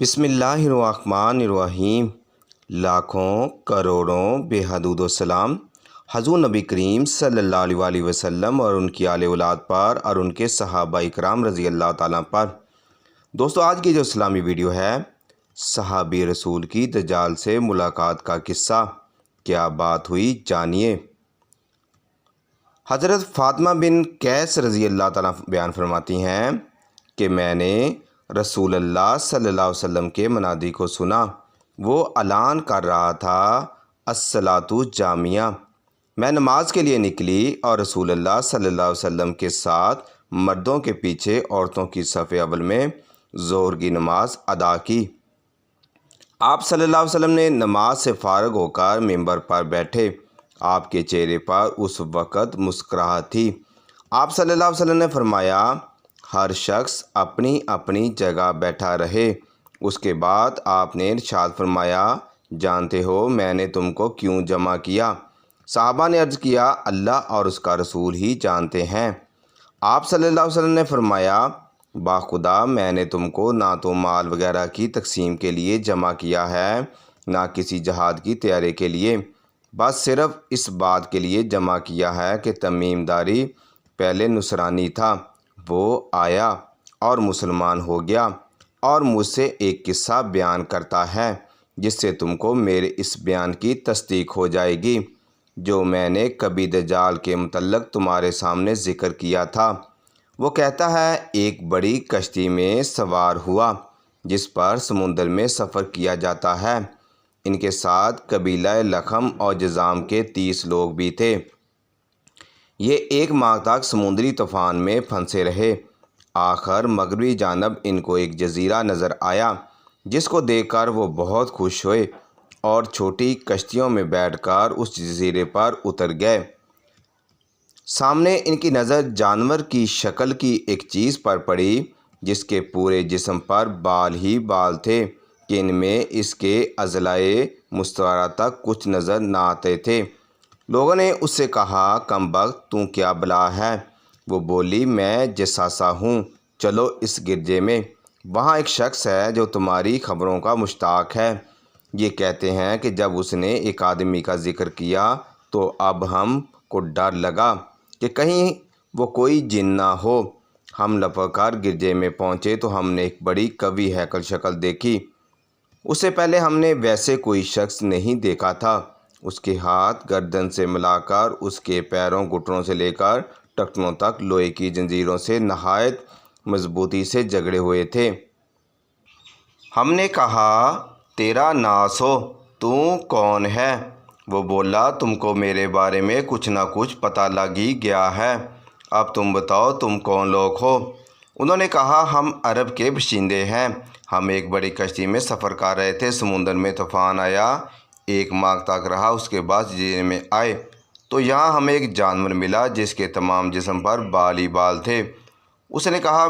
بسم اللہ الرحمن الرحیم۔ لاکھوں کروڑوں بے حدود و سلام حضور نبی کریم صلی اللہ علیہ وسلم اور ان کی آل اولاد پر اور ان کے صحابہ اکرام رضی اللہ تعالیٰ پر۔ دوستو، آج کی جو اسلامی ویڈیو ہے، صحابی رسول کی دجال سے ملاقات کا قصہ، کیا بات ہوئی جانیے۔ حضرت فاطمہ بن قیس رضی اللہ تعالیٰ بیان فرماتی ہیں کہ میں نے رسول اللہ صلی اللہ علیہ وسلم کے منادی کو سنا۔ وہ اعلان کر رہا تھا، الصلاۃ جامعہ۔ میں نماز کے لیے نکلی اور رسول اللہ صلی اللہ علیہ وسلم کے ساتھ مردوں کے پیچھے عورتوں کی صف اول میں ظہر کی نماز ادا کی۔ آپ صلی اللہ علیہ وسلم نے نماز سے فارغ ہو کر ممبر پر بیٹھے۔ آپ کے چہرے پر اس وقت مسکراہٹ تھی۔ آپ صلی اللہ علیہ وسلم نے فرمایا، ہر شخص اپنی اپنی جگہ بیٹھا رہے۔ اس کے بعد آپ نے ارشاد فرمایا، جانتے ہو میں نے تم کو کیوں جمع کیا؟ صحابہ نے عرض کیا، اللہ اور اس کا رسول ہی جانتے ہیں۔ آپ صلی اللہ علیہ وسلم نے فرمایا، باخدا میں نے تم کو نہ تو مال وغیرہ کی تقسیم کے لیے جمع کیا ہے، نہ کسی جہاد کی تیاری کے لیے، بس صرف اس بات کے لیے جمع کیا ہے کہ تمیم داری پہلے نصرانی تھا، وہ آیا اور مسلمان ہو گیا اور مجھ سے ایک قصہ بیان کرتا ہے جس سے تم کو میرے اس بیان کی تصدیق ہو جائے گی جو میں نے کبھی دجال کے متعلق تمہارے سامنے ذکر کیا تھا۔ وہ کہتا ہے، ایک بڑی کشتی میں سوار ہوا جس پر سمندر میں سفر کیا جاتا ہے۔ ان کے ساتھ قبیلہ لخم اور جذام کے 30 لوگ بھی تھے۔ یہ 1 ماہ تک سمندری طوفان میں پھنسے رہے۔ آخر مغربی جانب ان کو ایک جزیرہ نظر آیا جس کو دیکھ کر وہ بہت خوش ہوئے اور چھوٹی کشتیوں میں بیٹھ کر اس جزیرے پر اتر گئے۔ سامنے ان کی نظر جانور کی شکل کی ایک چیز پر پڑی جس کے پورے جسم پر بال ہی بال تھے کہ ان میں اس کے اضلاع مستعارہ تک کچھ نظر نہ آتے تھے۔ لوگوں نے اس سے کہا، کم بخت تو کیا بلا ہے؟ وہ بولی، میں جساسہ ہوں، چلو اس گرجے میں، وہاں ایک شخص ہے جو تمہاری خبروں کا مشتاق ہے۔ یہ کہتے ہیں کہ جب اس نے ایک آدمی کا ذکر کیا تو اب ہم کو ڈر لگا کہ کہیں وہ کوئی جن نہ ہو۔ ہم لپک کر گرجے میں پہنچے تو ہم نے ایک بڑی قوی ہیکل شکل دیکھی۔ اس سے پہلے ہم نے ویسے کوئی شخص نہیں دیکھا تھا۔ اس کے ہاتھ گردن سے ملا کر اس کے پیروں گھٹنوں سے لے کر ٹخنوں تک لوہے کی زنجیروں سے نہایت مضبوطی سے جگڑے ہوئے تھے۔ ہم نے کہا، تیرا ناس ہو، تو کون ہے؟ وہ بولا، تم کو میرے بارے میں کچھ نہ کچھ پتہ لگ ہی گیا ہے، اب تم بتاؤ تم کون لوگ ہو؟ انہوں نے کہا، ہم عرب کے باشندے ہیں، ہم ایک بڑی کشتی میں سفر کر رہے تھے، سمندر میں طوفان آیا، 1 ماہ تک رہا، اس کے بعد جزیرے میں آئے تو یہاں ہمیں ایک جانور ملا جس کے تمام جسم پر بال ہی بال تھے۔ اس نے کہا،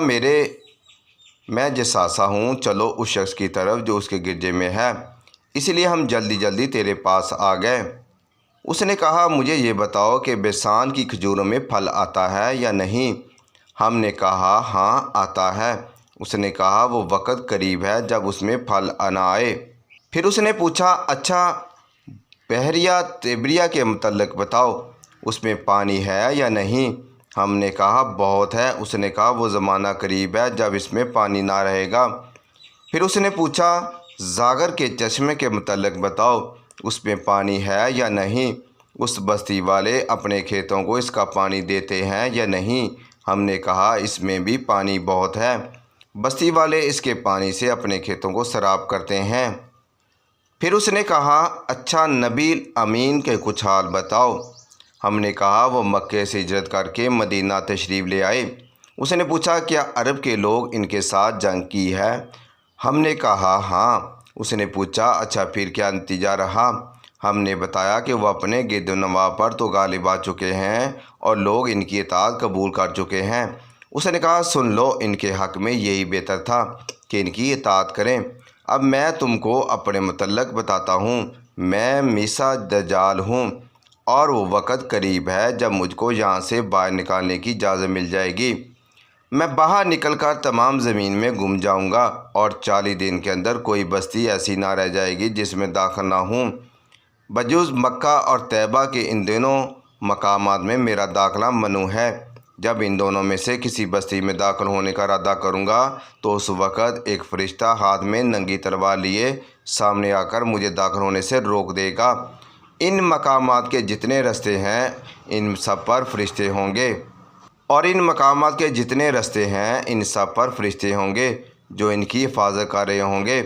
میں جساسہ ہوں، چلو اس شخص کی طرف جو اس کے گرجے میں ہے، اس لیے ہم جلدی جلدی تیرے پاس آ گئے۔ اس نے کہا، مجھے یہ بتاؤ کہ بیسان کی کھجوروں میں پھل آتا ہے یا نہیں؟ ہم نے کہا، ہاں آتا ہے۔ اس نے کہا، وہ وقت قریب ہے جب اس میں پھل نہ آئے۔ پھر اس نے پوچھا، اچھا بحیرہ تبریہ کے متعلق بتاؤ، اس میں پانی ہے یا نہیں؟ ہم نے کہا، بہت ہے۔ اس نے کہا، وہ زمانہ قریب ہے جب اس میں پانی نہ رہے گا۔ پھر اس نے پوچھا، زاگر کے چشمے کے متعلق بتاؤ، اس میں پانی ہے یا نہیں؟ اس بستی والے اپنے کھیتوں کو اس کا پانی دیتے ہیں یا نہیں؟ ہم نے کہا، اس میں بھی پانی بہت ہے، بستی والے اس کے پانی سے اپنے کھیتوں کو سیراب کرتے ہیں۔ پھر اس نے کہا، اچھا نبی امین کے کچھ حال بتاؤ۔ ہم نے کہا، وہ مکے سے ہجرت کر کے مدینہ تشریف لے آئے۔ اس نے پوچھا، کیا عرب کے لوگ ان کے ساتھ جنگ کی ہے؟ ہم نے کہا، ہاں۔ اس نے پوچھا، اچھا پھر کیا نتیجہ رہا؟ ہم نے بتایا کہ وہ اپنے گرد و نواح پر تو غالب آ چکے ہیں اور لوگ ان کی اطاعت قبول کر چکے ہیں۔ اس نے کہا، سن لو، ان کے حق میں یہی بہتر تھا کہ ان کی اطاعت کریں۔ اب میں تم کو اپنے متعلق بتاتا ہوں، میں میسا دجال ہوں اور وہ وقت قریب ہے جب مجھ کو یہاں سے باہر نکالنے کی اجازت مل جائے گی۔ میں باہر نکل کر تمام زمین میں گم جاؤں گا اور 40 دن کے اندر کوئی بستی ایسی نہ رہ جائے گی جس میں داخل نہ ہوں۔ بجز مکہ اور طیبہ کے ان دونوں مقامات میں میرا داخلہ ممنوع ہے۔ جب ان دونوں میں سے کسی بستی میں داخل ہونے کا ارادہ کروں گا تو اس وقت ایک فرشتہ ہاتھ میں ننگی تلوار لیے سامنے آ کر مجھے داخل ہونے سے روک دے گا۔ ان مقامات کے جتنے رستے ہیں ان سب پر فرشتے ہوں گے، اور ان مقامات کے جتنے رستے ہیں ان سب پر فرشتے ہوں گے جو ان کی حفاظت کر رہے ہوں گے۔